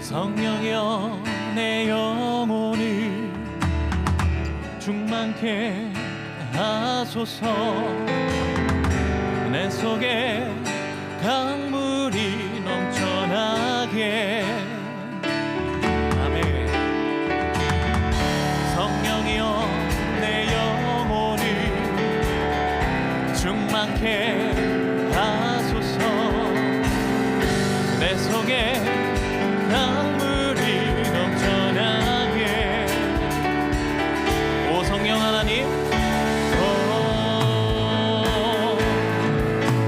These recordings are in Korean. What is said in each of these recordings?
성령이여 내 영혼을 충만케 하소서. 내 속에 강물이 넘쳐나게. 아멘. 성령이여 내 영혼을 충만케 하소서. 내 속에 강물이 넘쳐나게. 오 성령 하나님,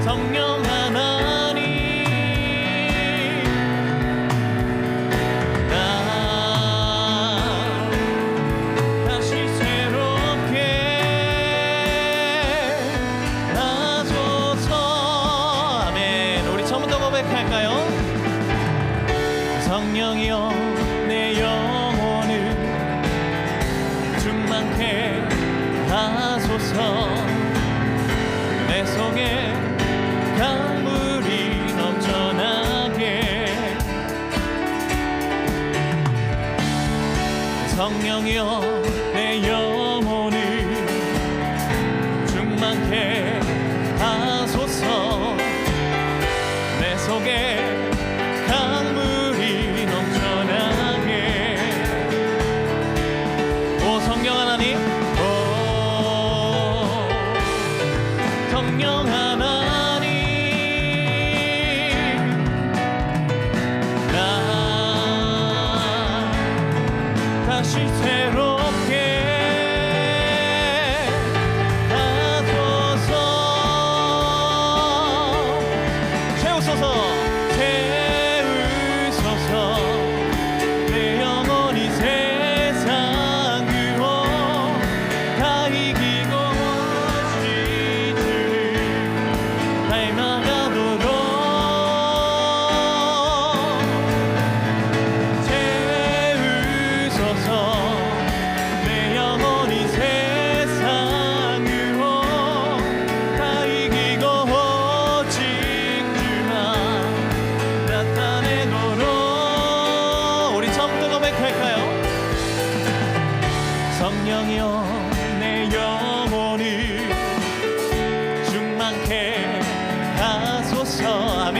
성령 하나님, 나 다시 새롭게 하소서. 아멘. 우리 처음부터 고백할까요? 성령이여 내 영혼을 충만케 하소서. 내 속에 강물이 넘쳐나게. 성령이여 내 영혼을 충만케 하소서. 내 속에 강물이 넘쳐나게. 오 성령 하나님, 오 성령 하나님, 나 다시 새롭게 하소서. 채우소서, 채우소서. 내 영혼이 세상 유혹 다 이기고 오직 주를 닮아가도록. 채우소서. 내 영혼이 세상 유혹 다 이기고 오직 주만 나타내도록. 우리 처음부터 고백할까요? 성령이여 내 영혼을 충만케 하소서. 아멘.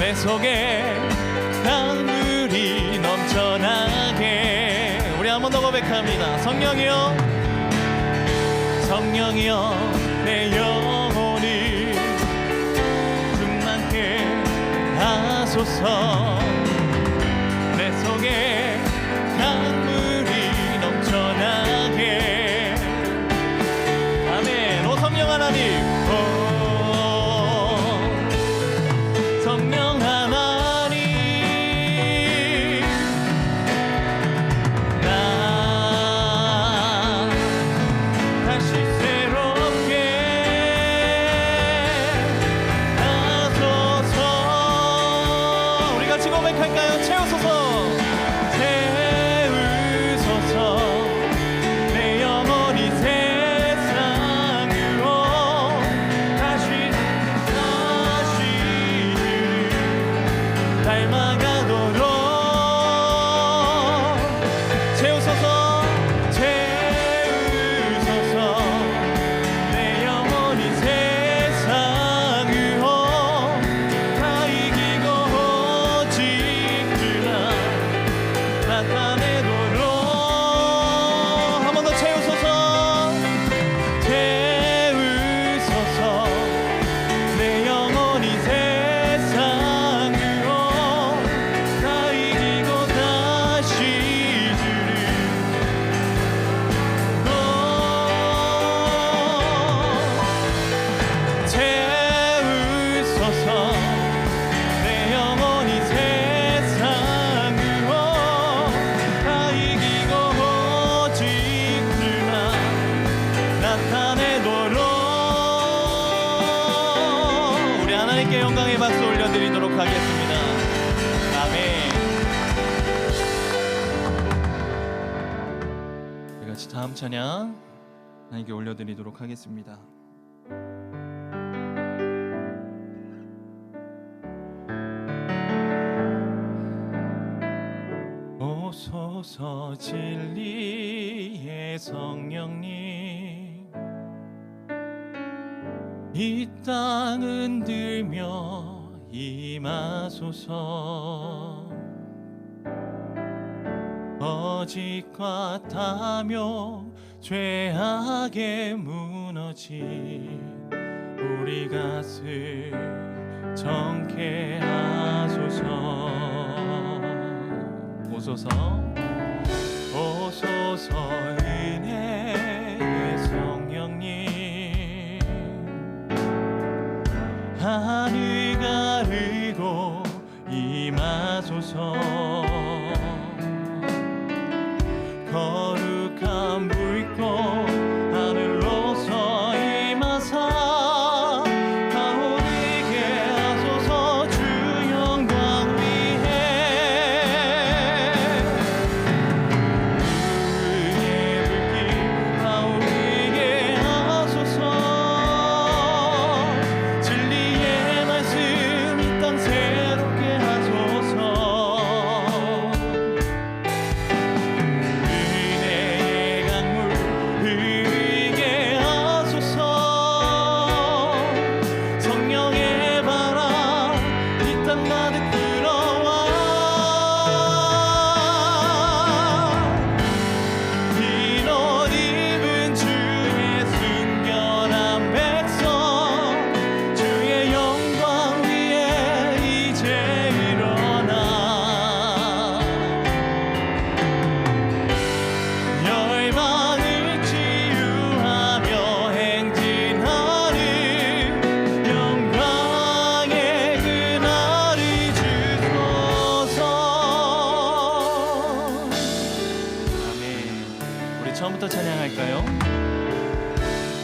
내 속에 강물이 넘쳐나게. 우리 한 번 더 고백합니다. 성령이여, 성령이여 내 영혼을 충만케 하소서. 내 속에 강물이 넘쳐나게. 아멘. 오 성령 하나님, 오 성령 하나님, 나 다시 새롭게 하소서. 우리 같이 고백할까요? 채우소서, 채우소서. 내 영혼이 세상 유혹 다시 닮아가도록. 채우소서, 채우소서. 내 영혼이 세상 유혹 다 이기고 오직 주만 나타내도록. 한 번 더 채우소서, 채우소서. 내 영혼이 세상 유혹 다 이기고 다시 주를 채우소서. 내 영혼이 세상 유혹 다 이기고 오직 주만 나타내도록. 우리 하나님께 영광의 박수 올려드리도록 하겠습니다. 아멘. 우리 같이 다음 찬양 하나님께 올려드리도록 하겠습니다. 오소서 진리의 성령님, 이 땅 흔들며 임하소서. 거짓과 탐욕 죄악에 무너진 우리 가슴 정케 하소서. 오소서 오소서 은혜의 성령님, 하늘 가르고 임하소서. 거룩한 불꽃 하늘로서 임하사 타오르게 하소서. 주 영광 위에 그의 불길 타오르게 하소서. 진리의 말씀 이 땅 새롭게 하소서. 처음부터 찬양할까요?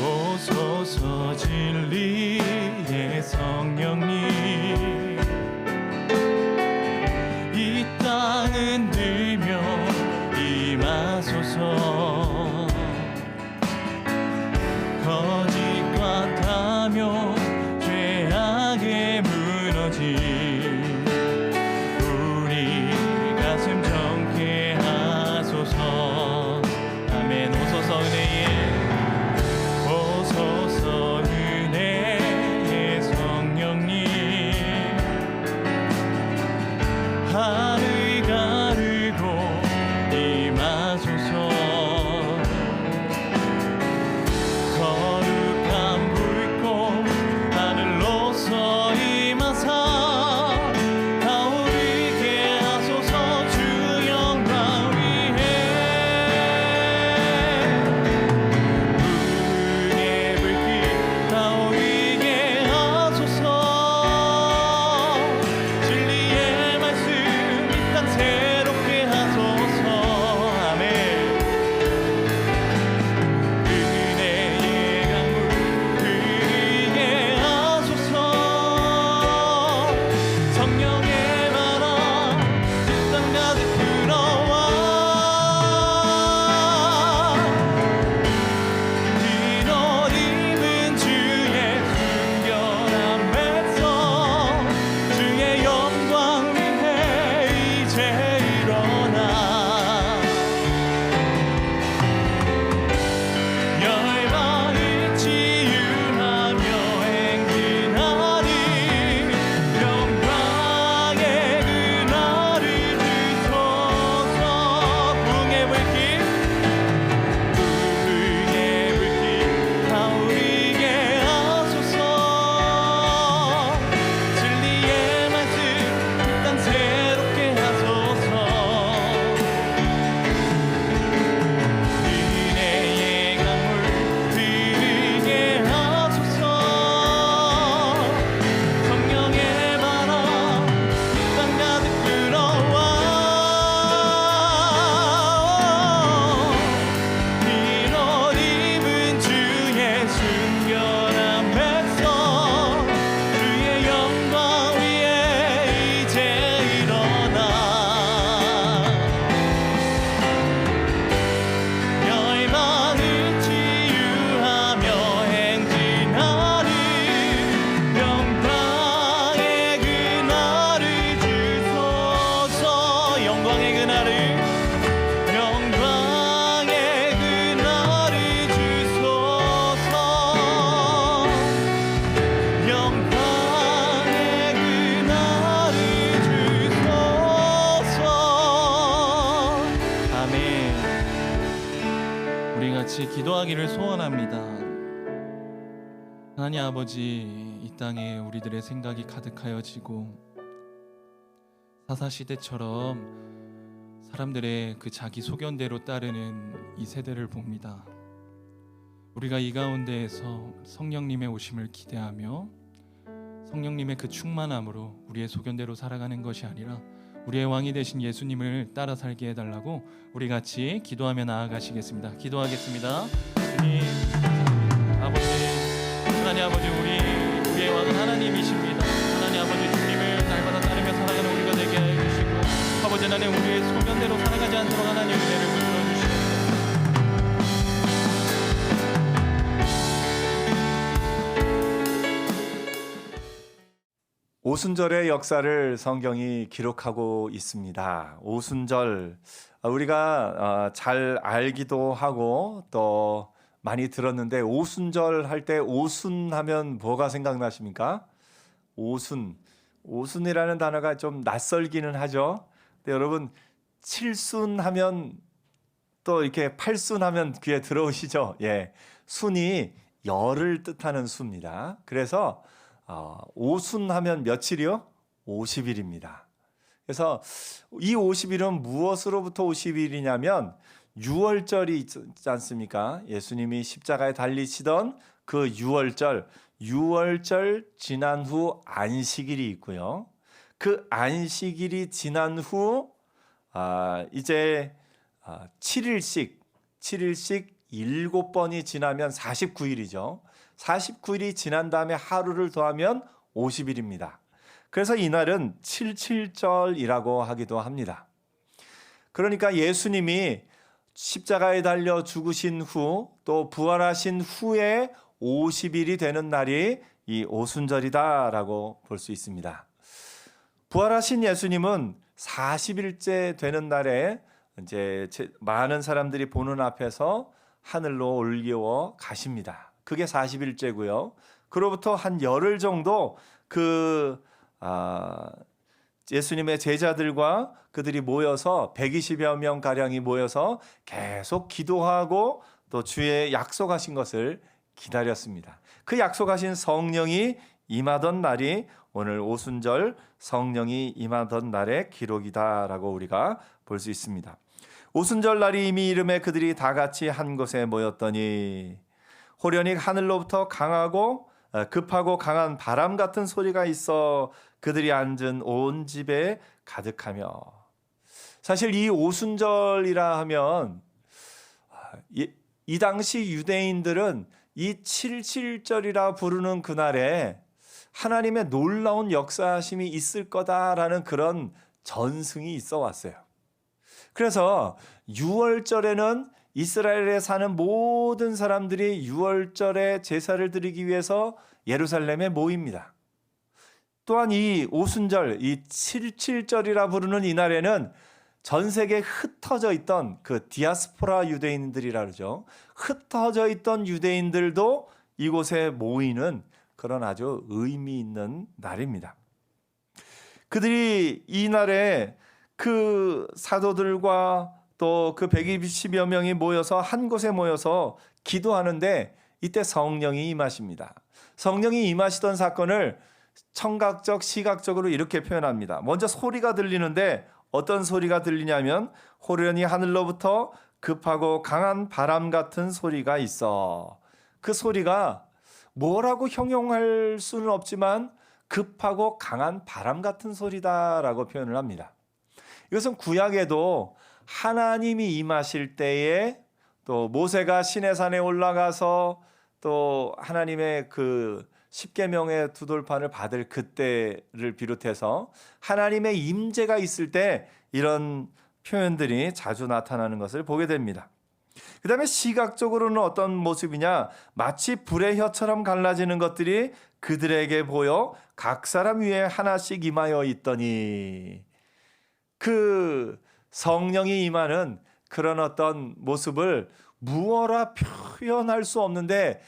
오소서 진리의 성령님, 이 땅 흔들며 임하소서. 거짓과 탐욕 죄악에 무너진 우리 가슴 정케 하소서. 오소서 은혜의 오소서 은혜의 성령님, 하늘 가르고 임하소서. 우리 같이 기도하기를 소원합니다. 하나님 아버지, 이 땅에 우리들의 생각이 가득하여지고 사사시대처럼 사람들의 그 자기 소견대로 따르는 이 세대를 봅니다. 우리가 이 가운데에서 성령님의 오심을 기대하며 성령님의 그 충만함으로 우리의 소견대로 살아가는 것이 아니라 우리의 왕이 되신 예수님을 따라 살게 해달라고 우리 같이 기도하며 나아가시겠습니다. 기도하겠습니다. 주님, 아버지, 하나님 아버지, 우리의 왕은 하나님이십니다. 하나님 아버지, 주님을 날마다 따르며 살아가는 우리가 되게 해주시고, 아버지 하나님, 우리의 소견대로 살아가지 않도록 하나님 은혜를 베풀어 주시옵소서. 오순절의 역사를 성경이 기록하고 있습니다. 오순절, 우리가 잘 알기도 하고 또 많이 들었는데, 오순절 할 때 오순하면 뭐가 생각나십니까? 오순이라는 단어가 좀 낯설기는 하죠. 근데 여러분, 칠순하면 또 이렇게 팔순하면 귀에 들어오시죠? 예, 순이 열을 뜻하는 수입니다. 그래서 오순하면 며칠이요? 50일입니다. 그래서 이 50일은 무엇으로부터 50일이냐면 6월절이 있지 않습니까? 예수님이 십자가에 달리시던 그 6월절 지난 후 안식일이 있고요. 그 안식일이 지난 후 이제 7일씩 7번이 지나면 49일이죠. 49일이 지난 다음에 하루를 더하면 50일입니다. 그래서 이날은 77절이라고 하기도 합니다. 그러니까 예수님이 십자가에 달려 죽으신 후 또 부활하신 후에 50일이 되는 날이 이 오순절이다라고 볼 수 있습니다. 부활하신 예수님은 40일째 되는 날에 이제 많은 사람들이 보는 앞에서 하늘로 올려 가십니다. 그게 40일째고요. 그로부터 한 열흘 정도 예수님의 제자들과 그들이 모여서 120여 명 가량이 모여서 계속 기도하고 또 주의 약속하신 것을 기다렸습니다. 그 약속하신 성령이 임하던 날이 오늘 오순절 성령이 임하던 날의 기록이다라고 우리가 볼 수 있습니다. 오순절 날이 이미 이름에 그들이 다 같이 한 곳에 모였더니 호련히 하늘로부터 급하고 강한 바람 같은 소리가 있어 그들이 앉은 온 집에 가득하며. 사실 이 오순절이라 하면 이 당시 유대인들은 이 77절이라 부르는 그날에 하나님의 놀라운 역사하심이 있을 거다라는 그런 전승이 있어 왔어요. 그래서 6월절에는 이스라엘에 사는 모든 사람들이 6월절에 제사를 드리기 위해서 예루살렘에 모입니다. 또한 이 오순절, 이 77절이라 부르는 이날에는 전 세계에 흩어져 있던 그 디아스포라 유대인들이라 그러죠. 흩어져 있던 유대인들도 이곳에 모이는 그런 아주 의미 있는 날입니다. 그들이 이 날에 그 사도들과 또 그 120여 명이 모여서 한 곳에 모여서 기도하는데 이때 성령이 임하십니다. 성령이 임하시던 사건을 청각적, 시각적으로 이렇게 표현합니다. 먼저 소리가 들리는데 어떤 소리가 들리냐면 호련히 하늘로부터 급하고 강한 바람 같은 소리가 있어. 그 소리가 뭐라고 형용할 수는 없지만 급하고 강한 바람 같은 소리다라고 표현을 합니다. 이것은 구약에도 하나님이 임하실 때에 또 모세가 시내산에 올라가서 또 하나님의 그 십계명의 두 돌판을 받을 그때를 비롯해서 하나님의 임재가 있을 때 이런 표현들이 자주 나타나는 것을 보게 됩니다. 그 다음에 시각적으로는 어떤 모습이냐, 마치 불의 혀처럼 갈라지는 것들이 그들에게 보여 각 사람 위에 하나씩 임하여 있더니, 그 성령이 임하는 그런 어떤 모습을 무어라 표현할 수 없는데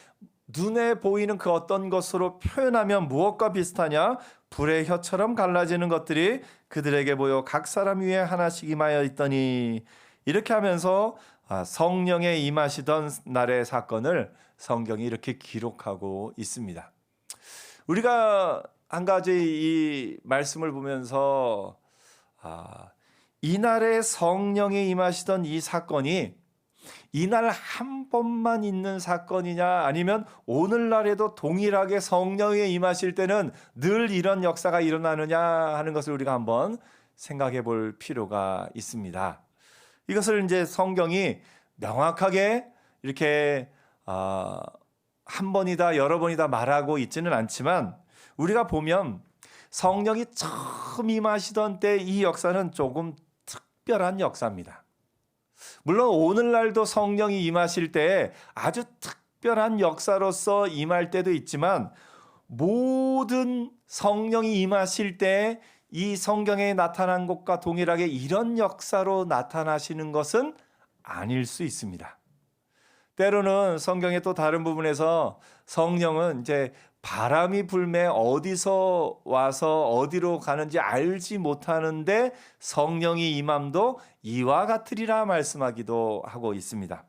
눈에 보이는 그 어떤 것으로 표현하면 무엇과 비슷하냐? 불의 혀처럼 갈라지는 것들이 그들에게 보여 각 사람 위에 하나씩 임하여 있더니, 이렇게 하면서 성령의 임하시던 날의 사건을 성경이 이렇게 기록하고 있습니다. 우리가 한 가지 이 말씀을 보면서 이날에 성령이 임하시던 이 사건이 이날 한 번만 있는 사건이냐, 아니면 오늘날에도 동일하게 성령이 임하실 때는 늘 이런 역사가 일어나느냐 하는 것을 우리가 한번 생각해 볼 필요가 있습니다. 이것을 이제 성경이 명확하게 이렇게 한 번이다 여러 번이다 말하고 있지는 않지만, 우리가 보면 성령이 처음 임하시던 때 이 역사는 조금 특별한 역사입니다. 물론 오늘날도 성령이 임하실 때 아주 특별한 역사로서 임할 때도 있지만, 모든 성령이 임하실 때 이 성경에 나타난 것과 동일하게 이런 역사로 나타나시는 것은 아닐 수 있습니다. 때로는 성경의 또 다른 부분에서 성령은 이제 바람이 불매 어디서 와서 어디로 가는지 알지 못하는데 성령이 임함도 이와 같으리라 말씀하기도 하고 있습니다.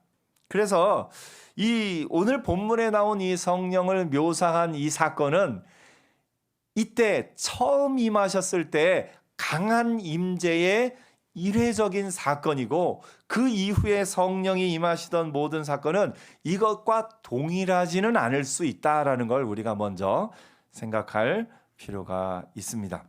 그래서 이 오늘 본문에 나온 이 성령을 묘사한 이 사건은 이때 처음 임하셨을 때 강한 임재의 일회적인 사건이고, 그 이후에 성령이 임하시던 모든 사건은 이것과 동일하지는 않을 수 있다라는 걸 우리가 먼저 생각할 필요가 있습니다.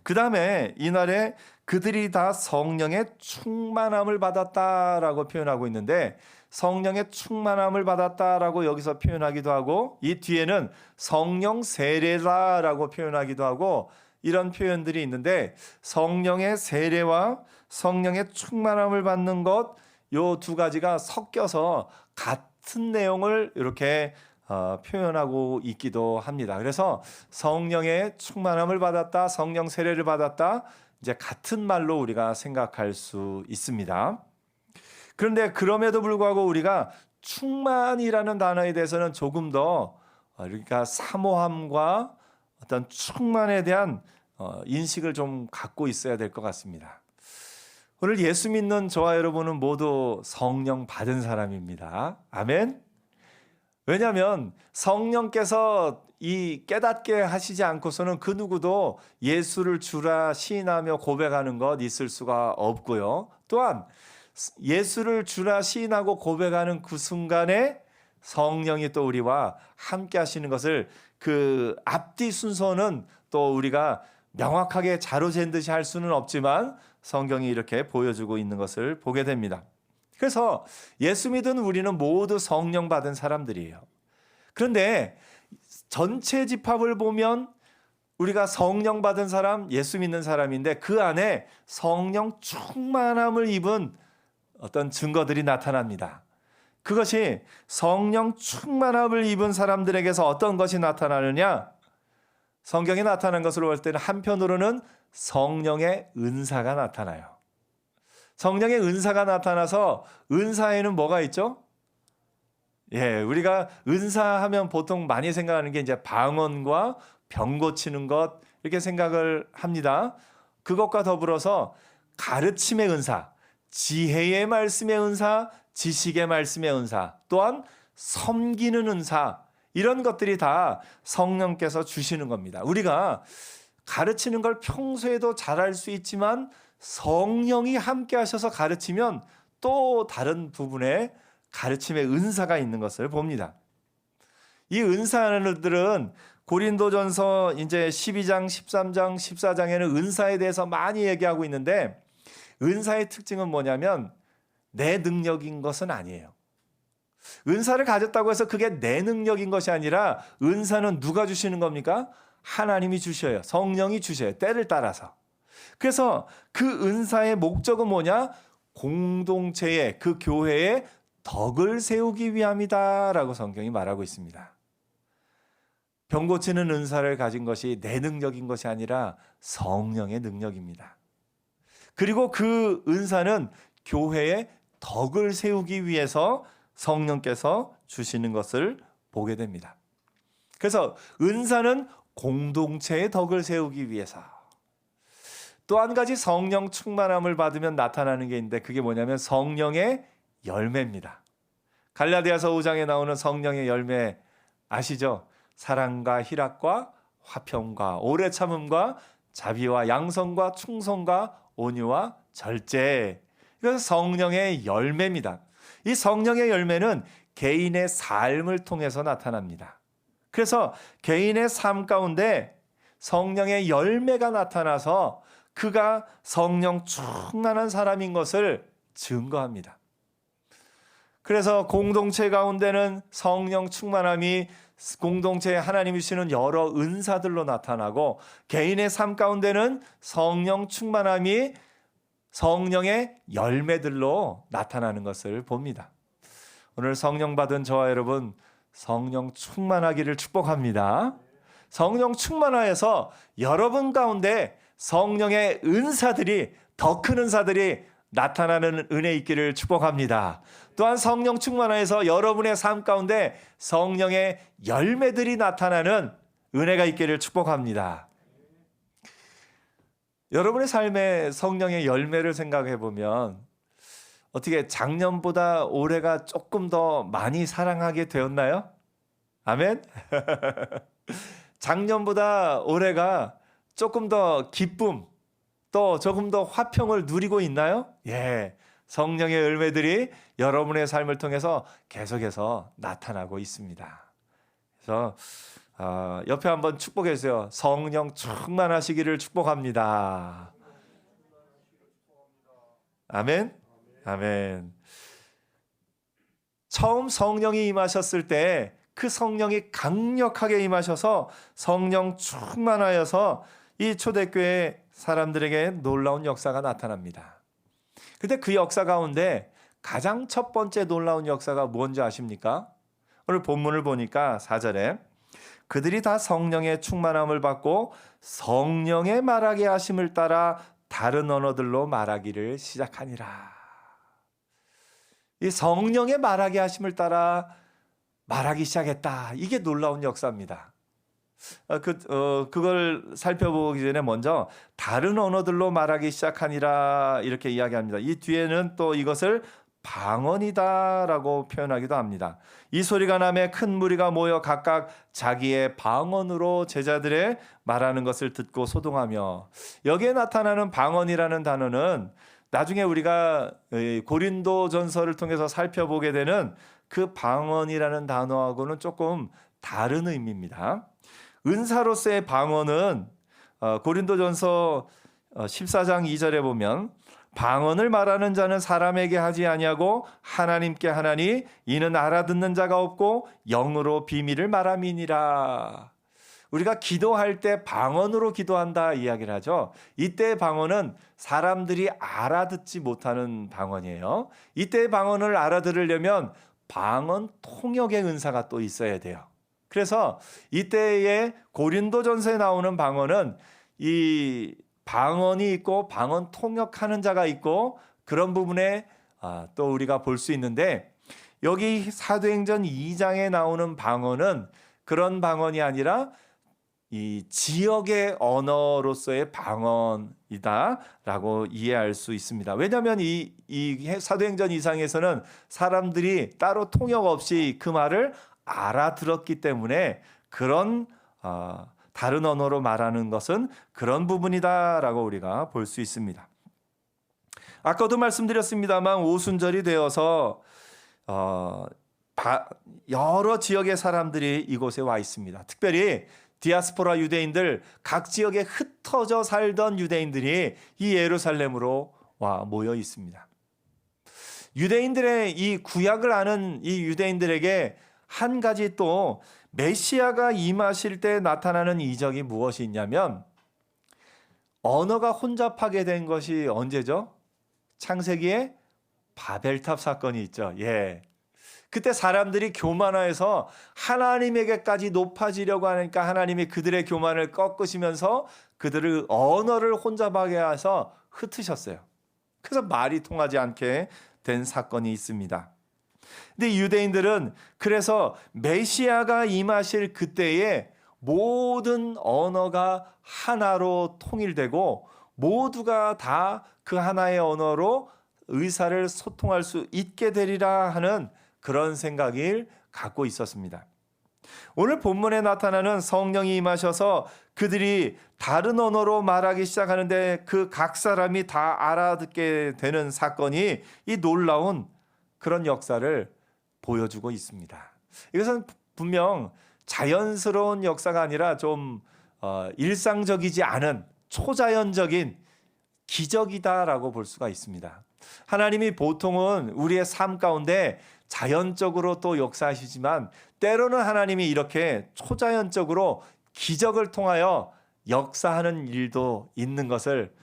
그 다음에 이날에 그들이 다 성령의 충만함을 받았다라고 표현하고 있는데, 성령의 충만함을 받았다라고 여기서 표현하기도 하고, 이 뒤에는 성령 세례라라고 표현하기도 하고, 이런 표현들이 있는데, 성령의 세례와 성령의 충만함을 받는 것, 요 두 가지가 섞여서 같은 내용을 이렇게 표현하고 있기도 합니다. 그래서 성령의 충만함을 받았다, 성령 세례를 받았다, 이제 같은 말로 우리가 생각할 수 있습니다. 그런데 그럼에도 불구하고 우리가 충만이라는 단어에 대해서는 조금 더 그러니까 사모함과 어떤 충만에 대한 인식을 좀 갖고 있어야 될 것 같습니다. 오늘 예수 믿는 저와 여러분은 모두 성령 받은 사람입니다. 아멘. 왜냐하면 성령께서 이 깨닫게 하시지 않고서는 그 누구도 예수를 주라 시인하며 고백하는 것 있을 수가 없고요. 또한 예수를 주라 시인하고 고백하는 그 순간에 성령이 또 우리와 함께 하시는 것을, 그 앞뒤 순서는 또 우리가 명확하게 자로잰 듯이 할 수는 없지만 성경이 이렇게 보여주고 있는 것을 보게 됩니다. 그래서 예수 믿은 우리는 모두 성령 받은 사람들이에요. 그런데 전체 집합을 보면 우리가 성령 받은 사람, 예수 믿는 사람인데, 그 안에 성령 충만함을 입은 어떤 증거들이 나타납니다. 그것이 성령 충만함을 입은 사람들에게서 어떤 것이 나타나느냐? 성경에 나타난 것으로 볼 때는 한편으로는 성령의 은사가 나타나요. 성령의 은사가 나타나서, 은사에는 뭐가 있죠? 우리가 은사하면 보통 많이 생각하는 게 이제 방언과 병 고치는 것, 이렇게 생각을 합니다. 그것과 더불어서 가르침의 은사, 지혜의 말씀의 은사, 지식의 말씀의 은사, 또한 섬기는 은사, 이런 것들이 다 성령께서 주시는 겁니다. 우리가 가르치는 걸 평소에도 잘할 수 있지만 성령이 함께 하셔서 가르치면 또 다른 부분에 가르침의 은사가 있는 것을 봅니다. 이 은사들은 고린도전서 이제 12장, 13장, 14장에는 은사에 대해서 많이 얘기하고 있는데, 은사의 특징은 뭐냐면 내 능력인 것은 아니에요. 은사를 가졌다고 해서 그게 내 능력인 것이 아니라, 은사는 누가 주시는 겁니까? 하나님이 주셔요. 성령이 주셔요. 때를 따라서. 그래서 그 은사의 목적은 뭐냐? 공동체의, 그 교회의 덕을 세우기 위함이다라고 성경이 말하고 있습니다. 병 고치는 은사를 가진 것이 내 능력인 것이 아니라 성령의 능력입니다. 그리고 그 은사는 교회의 덕을 세우기 위해서 성령께서 주시는 것을 보게 됩니다. 그래서 은사는 공동체의 덕을 세우기 위해서. 또 한 가지 성령 충만함을 받으면 나타나는 게 있는데 그게 뭐냐면 성령의 열매입니다. 갈라디아서 5장에 나오는 성령의 열매 아시죠? 사랑과 희락과 화평과 오래 참음과 자비와 양성과 충성과 온유와 절제. 이것은 성령의 열매입니다. 이 성령의 열매는 개인의 삶을 통해서 나타납니다. 그래서 개인의 삶 가운데 성령의 열매가 나타나서 그가 성령 충만한 사람인 것을 증거합니다. 그래서 공동체 가운데는 성령 충만함이 공동체에 하나님이 주시는 여러 은사들로 나타나고 개인의 삶 가운데는 성령 충만함이 성령의 열매들로 나타나는 것을 봅니다. 오늘 성령 받은 저와 여러분 성령 충만하기를 축복합니다. 성령 충만하여서 여러분 가운데 성령의 은사들이 더 큰 은사들이 나타나는 은혜 있기를 축복합니다. 또한 성령 충만하여서 여러분의 삶 가운데 성령의 열매들이 나타나는 은혜가 있기를 축복합니다. 여러분의 삶에 성령의 열매를 생각해 보면 어떻게 작년보다 올해가 조금 더 많이 사랑하게 되었나요? 아멘? 작년보다 올해가 조금 더 기쁨, 또 조금 더 화평을 누리고 있나요? 예, 성령의 열매들이 여러분의 삶을 통해서 계속해서 나타나고 있습니다. 그래서 옆에 한번 축복해 주세요. 성령 충만하시기를 축복합니다. 아멘? 아멘. 처음 성령이 임하셨을 때 그 성령이 강력하게 임하셔서 성령 충만하여서 이 초대교회 사람들에게 놀라운 역사가 나타납니다. 근데 그 역사 가운데 가장 첫 번째 놀라운 역사가 뭔지 아십니까? 오늘 본문을 보니까 4절에 그들이 다 성령의 충만함을 받고 성령의 말하게 하심을 따라 다른 언어들로 말하기를 시작하니라. 이 성령의 말하게 하심을 따라 말하기 시작했다. 이게 놀라운 역사입니다. 그걸 살펴보기 전에 먼저 다른 언어들로 말하기 시작하니라 이렇게 이야기합니다. 이 뒤에는 또 이것을 방언이다라고 표현하기도 합니다. 이 소리가 나매 큰 무리가 모여 각각 자기의 방언으로 제자들의 말하는 것을 듣고 소동하며 여기에 나타나는 방언이라는 단어는 나중에 우리가 고린도전서를 통해서 살펴보게 되는 그 방언이라는 단어하고는 조금 다른 의미입니다. 은사로서의 방언은 고린도전서 14장 2절에 보면 방언을 말하는 자는 사람에게 하지 아니하고 하나님께 하나니 이는 알아듣는 자가 없고 영으로 비밀을 말함이니라. 우리가 기도할 때 방언으로 기도한다 이야기를 하죠. 이때의 방언은 사람들이 알아듣지 못하는 방언이에요. 이때의 방언을 알아들으려면 방언 통역의 은사가 또 있어야 돼요. 그래서 이때의 고린도전서에 나오는 방언은 이 방언이 있고 방언 통역하는 자가 있고 그런 부분에 또 우리가 볼 수 있는데 여기 사도행전 2장에 나오는 방언은 그런 방언이 아니라 이 지역의 언어로서의 방언이다라고 이해할 수 있습니다. 왜냐하면 이 사도행전 2장에서는 사람들이 따로 통역 없이 그 말을 알아들었기 때문에 그런 다른 언어로 말하는 것은 그런 부분이다라고 우리가 볼 수 있습니다. 아까도 말씀드렸습니다만 오순절이 되어서 여러 지역의 사람들이 이곳에 와 있습니다. 특별히 디아스포라 유대인들, 각 지역에 흩어져 살던 유대인들이 이 예루살렘으로 와 모여 있습니다. 유대인들의 이 구약을 아는 이 유대인들에게 한 가지 또 메시아가 임하실 때 나타나는 이적이 무엇이 있냐면 언어가 혼잡하게 된 것이 언제죠? 창세기에 바벨탑 사건이 있죠. 예. 그때 사람들이 교만해서 하나님에게까지 높아지려고 하니까 하나님이 그들의 교만을 꺾으시면서 그들의 언어를 혼잡하게 해서 흩으셨어요. 그래서 말이 통하지 않게 된 사건이 있습니다. 근데 유대인들은 그래서 메시아가 임하실 그때에 모든 언어가 하나로 통일되고 모두가 다 그 하나의 언어로 의사를 소통할 수 있게 되리라 하는 그런 생각을 갖고 있었습니다. 오늘 본문에 나타나는 성령이 임하셔서 그들이 다른 언어로 말하기 시작하는데 그 각 사람이 다 알아듣게 되는 사건이 이 놀라운 그런 역사를 보여주고 있습니다. 이것은 분명 자연스러운 역사가 아니라 좀 일상적이지 않은 초자연적인 기적이다라고 볼 수가 있습니다. 하나님이 보통은 우리의 삶 가운데 자연적으로 또 역사하시지만 때로는 하나님이 이렇게 초자연적으로 기적을 통하여 역사하는 일도 있는 것을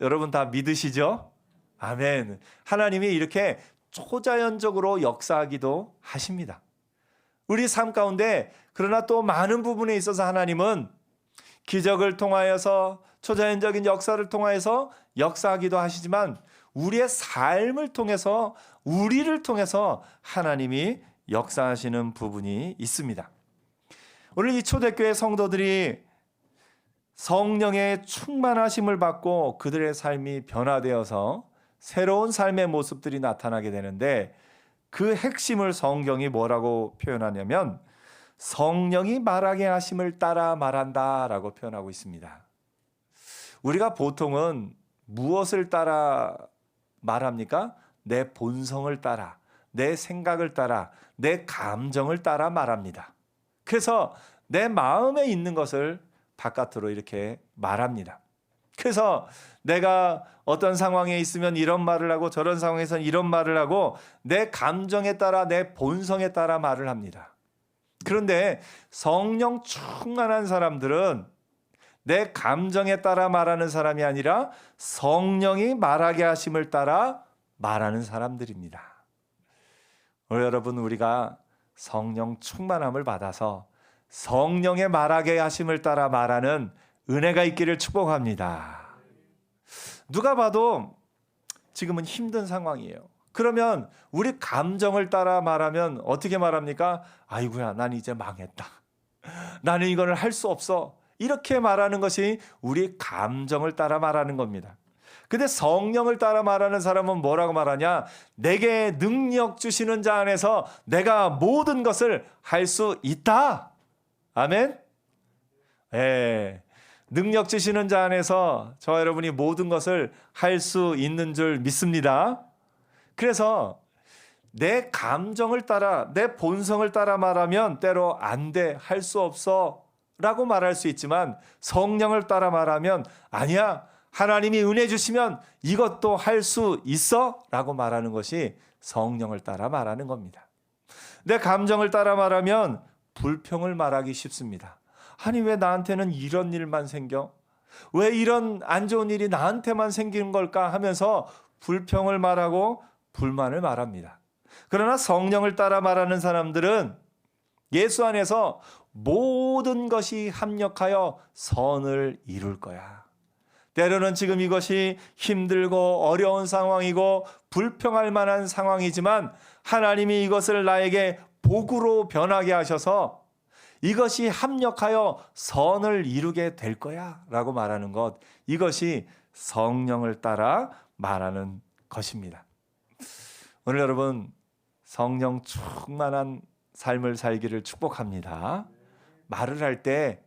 여러분 다 믿으시죠? 아멘. 하나님이 이렇게 초자연적으로 역사하기도 하십니다. 우리 삶 가운데 그러나 또 많은 부분에 있어서 하나님은 기적을 통하여서 초자연적인 역사를 통하여서 역사하기도 하시지만 우리의 삶을 통해서 우리를 통해서 하나님이 역사하시는 부분이 있습니다. 오늘 이 초대교회 성도들이 성령의 충만하심을 받고 그들의 삶이 변화되어서 새로운 삶의 모습들이 나타나게 되는데 그 핵심을 성경이 뭐라고 표현하냐면 성령이 말하게 하심을 따라 말한다라고 표현하고 있습니다. 우리가 보통은 무엇을 따라 말합니까? 내 본성을 따라, 내 생각을 따라, 내 감정을 따라 말합니다. 그래서 내 마음에 있는 것을 바깥으로 이렇게 말합니다. 그래서 내가 어떤 상황에 있으면 이런 말을 하고 저런 상황에서는 이런 말을 하고 내 감정에 따라 내 본성에 따라 말을 합니다. 그런데 성령 충만한 사람들은 내 감정에 따라 말하는 사람이 아니라 성령이 말하게 하심을 따라 말하는 사람들입니다. 오늘 여러분 우리가 성령 충만함을 받아서 성령의 말하게 하심을 따라 말하는 은혜가 있기를 축복합니다. 누가 봐도 지금은 힘든 상황이에요. 그러면 우리 감정을 따라 말하면 어떻게 말합니까? 아이고야, 난 이제 망했다. 나는 이거를 할 수 없어. 이렇게 말하는 것이 우리 감정을 따라 말하는 겁니다. 근데 성령을 따라 말하는 사람은 뭐라고 말하냐? 내게 능력 주시는 자 안에서 내가 모든 것을 할 수 있다. 아멘. 예. 능력 주시는 자 안에서 저와 여러분이 모든 것을 할 수 있는 줄 믿습니다. 그래서 내 감정을 따라 내 본성을 따라 말하면 때로 안 돼, 할 수 없어 라고 말할 수 있지만 성령을 따라 말하면 아니야, 하나님이 은혜 주시면 이것도 할 수 있어 라고 말하는 것이 성령을 따라 말하는 겁니다. 내 감정을 따라 말하면 불평을 말하기 쉽습니다. 아니 왜 나한테는 이런 일만 생겨? 왜 이런 안 좋은 일이 나한테만 생기는 걸까 하면서 불평을 말하고 불만을 말합니다. 그러나 성령을 따라 말하는 사람들은 예수 안에서 모든 것이 합력하여 선을 이룰 거야. 때로는 지금 이것이 힘들고 어려운 상황이고 불평할 만한 상황이지만 하나님이 이것을 나에게 복으로 변하게 하셔서 이것이 합력하여 선을 이루게 될 거야 라고 말하는 것, 이것이 성령을 따라 말하는 것입니다. 오늘 여러분 성령 충만한 삶을 살기를 축복합니다. 말을 할 때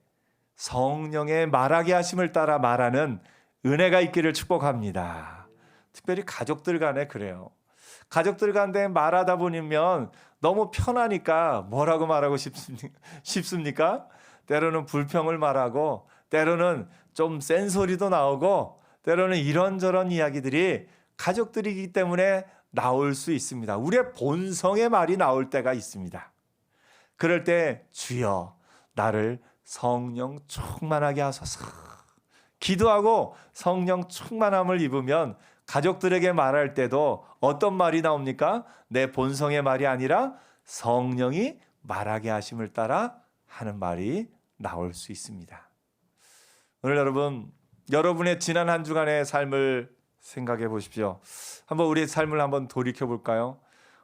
성령의 말하게 하심을 따라 말하는 은혜가 있기를 축복합니다. 특별히 가족들 간에 그래요. 가족들 간에 말하다 보면 너무 편하니까 뭐라고 말하고 싶습니까? 때로는 불평을 말하고 때로는 좀 센 소리도 나오고 때로는 이런저런 이야기들이 가족들이기 때문에 나올 수 있습니다. 우리의 본성의 말이 나올 때가 있습니다. 그럴 때 주여 나를 성령 충만하게 하소서 기도하고 성령 충만함을 입으면 가족들에게 말할 때도 어떤 말이 나옵니까? 내 본성의 말이 아니라 성령이 말하게 하심을 따라 하는 말이 나올 수 있습니다. 오늘 여러분의 지난 한 주간의 삶을 생각해 보십시오. 한번 우리의 삶을 한번 돌이켜 볼까요?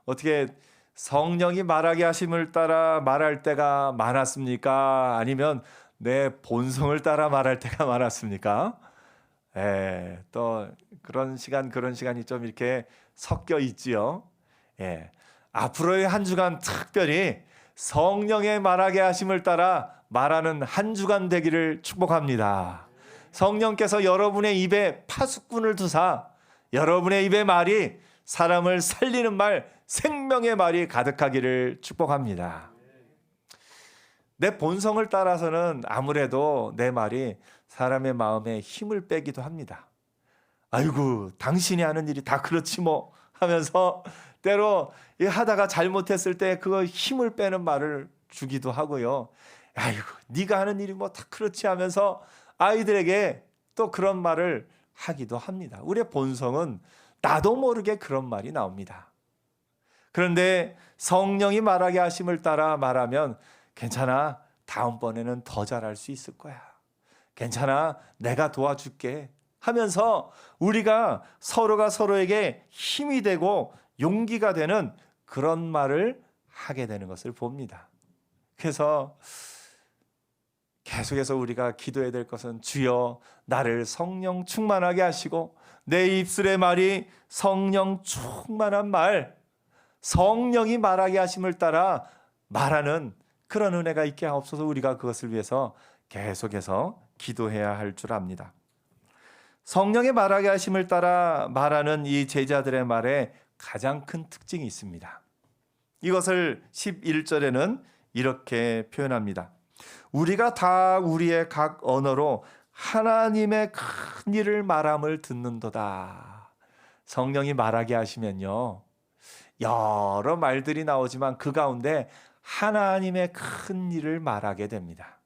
어떻게 성령이 말하게 하심을 따라 말할 때가 많았습니까? 아니면 내 본성을 따라 말할 때가 많았습니까? 또 그런 시간이 좀 이렇게 섞여 있지요. 앞으로의 한 주간 특별히 성령의 말하게 하심을 따라 말하는 한 주간 되기를 축복합니다. 성령께서 여러분의 입에 파수꾼을 두사 여러분의 입의 말이 사람을 살리는 말, 생명의 말이 가득하기를 축복합니다. 내 본성을 따라서는 아무래도 내 말이 사람의 마음에 힘을 빼기도 합니다. 아이고, 당신이 하는 일이 다 그렇지 뭐 하면서 때로 하다가 잘못했을 때 그거 힘을 빼는 말을 주기도 하고요. 아이고, 네가 하는 일이 뭐 다 그렇지 하면서 아이들에게 또 그런 말을 하기도 합니다. 우리의 본성은 나도 모르게 그런 말이 나옵니다. 그런데 성령이 말하게 하심을 따라 말하면 괜찮아, 다음번에는 더 잘할 수 있을 거야. 괜찮아, 내가 도와줄게 하면서 우리가 서로가 서로에게 힘이 되고 용기가 되는 그런 말을 하게 되는 것을 봅니다. 그래서 계속해서 우리가 기도해야 될 것은 주여 나를 성령 충만하게 하시고 내 입술의 말이 성령 충만한 말, 성령이 말하게 하심을 따라 말하는 그런 은혜가 있게 하옵소서. 우리가 그것을 위해서 계속해서 기도해야 할 줄 압니다. 성령의 말하게 하심을 따라 말하는 이 제자들의 말에 가장 큰 특징이 있습니다. 이것을 11절에는 이렇게 표현합니다. 우리가 다 우리의 각 언어로 하나님의 큰 일을 말함을 듣는도다. 성령이 말하게 하시면요, 여러 말들이 나오지만 그 가운데 하나님의 큰 일을 말하게 됩니다.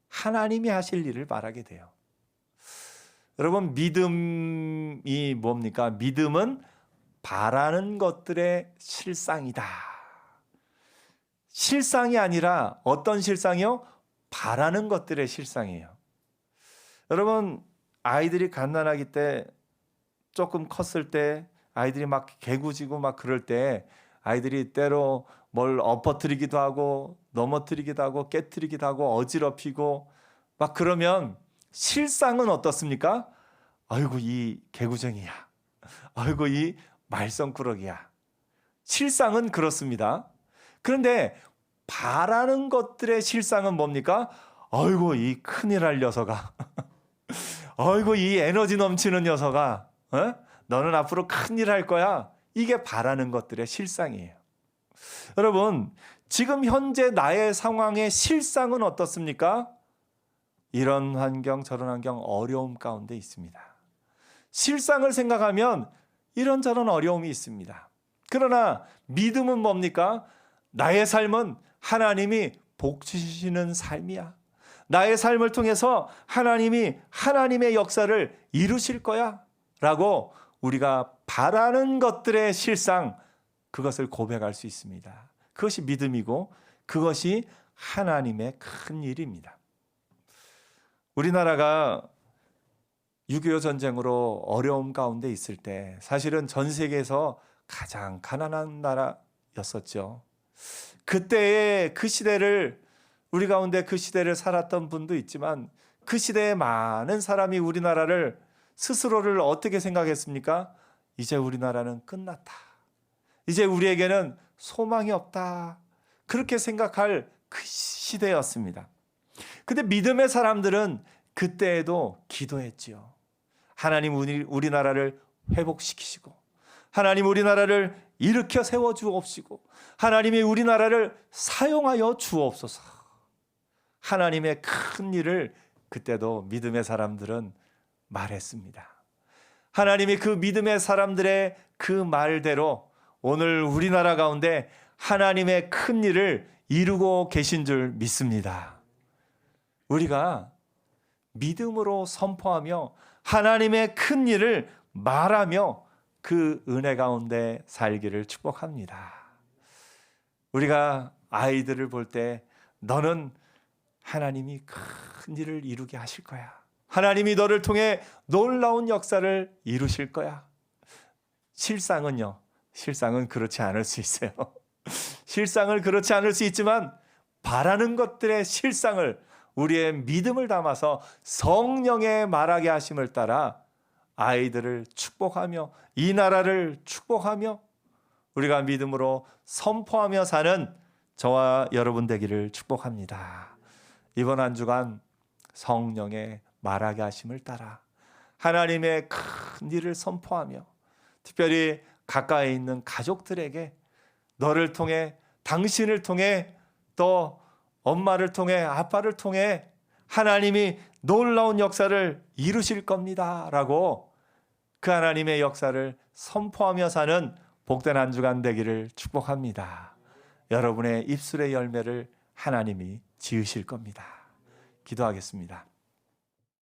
하나님이 하실 일을 말하게 돼요. 여러분, 믿음이 뭡니까? 믿음은 바라는 것들의 실상이다. 실상이 아니라 어떤 실상이요? 바라는 것들의 실상이에요. 여러분, 아이들이 갓난아기 때 조금 컸을 때 아이들이 막 개구지고 막 그럴 때 아이들이 때로 뭘 엎어뜨리기도 하고 넘어뜨리기도 하고 깨뜨리기도 하고 어지럽히고 막 그러면 실상은 어떻습니까? 아이고, 이 개구쟁이야. 아이고, 이 말썽꾸러기야. 실상은 그렇습니다. 그런데 바라는 것들의 실상은 뭡니까? 아이고, 이 큰일 할 녀석아. 아이고, 이 에너지 넘치는 녀석아. 너는 앞으로 큰일 할 거야. 이게 바라는 것들의 실상이에요. 여러분, 지금 현재 나의 상황의 실상은 어떻습니까? 이런 환경 저런 환경 어려움 가운데 있습니다. 실상을 생각하면 이런저런 어려움이 있습니다. 그러나 믿음은 뭡니까? 나의 삶은 하나님이 복 주시는 삶이야. 나의 삶을 통해서 하나님이 하나님의 역사를 이루실 거야 라고 우리가 바라는 것들의 실상, 그것을 고백할 수 있습니다. 그것이 믿음이고 그것이 하나님의 큰 일입니다. 우리나라가 6.25 전쟁으로 어려움 가운데 있을 때 사실은 전 세계에서 가장 가난한 나라였었죠. 그때의 그 시대를, 우리 가운데 그 시대를 살았던 분도 있지만 그 시대에 많은 사람이 우리나라를 스스로를 어떻게 생각했습니까? 이제 우리나라는 끝났다. 이제 우리에게는 소망이 없다. 그렇게 생각할 그 시대였습니다. 근데 믿음의 사람들은 그때에도 기도했지요. 하나님 우리나라를 회복시키시고 하나님 우리나라를 일으켜 세워 주옵시고 하나님이 우리나라를 사용하여 주옵소서. 하나님의 큰 일을 그때도 믿음의 사람들은 말했습니다. 하나님이 그 믿음의 사람들의 그 말대로 오늘 우리나라 가운데 하나님의 큰 일을 이루고 계신 줄 믿습니다. 우리가 믿음으로 선포하며 하나님의 큰 일을 말하며 그 은혜 가운데 살기를 축복합니다. 우리가 아이들을 볼 때 너는 하나님이 큰 일을 이루게 하실 거야. 하나님이 너를 통해 놀라운 역사를 이루실 거야. 실상은요, 실상은 그렇지 않을 수 있어요. 실상을 그렇지 않을 수 있지만 바라는 것들의 실상을 우리의 믿음을 담아서 성령의 말하게 하심을 따라 아이들을 축복하며 이 나라를 축복하며 우리가 믿음으로 선포하며 사는 저와 여러분 되기를 축복합니다. 이번 한 주간 성령의 말하게 하심을 따라 하나님의 큰 일을 선포하며 특별히 가까이 있는 가족들에게 너를 통해 당신을 통해 또 엄마를 통해 아빠를 통해 하나님이 놀라운 역사를 이루실 겁니다 라고 그 하나님의 역사를 선포하며 사는 복된 한 주간 되기를 축복합니다. 여러분의 입술의 열매를 하나님이 지으실 겁니다. 기도하겠습니다.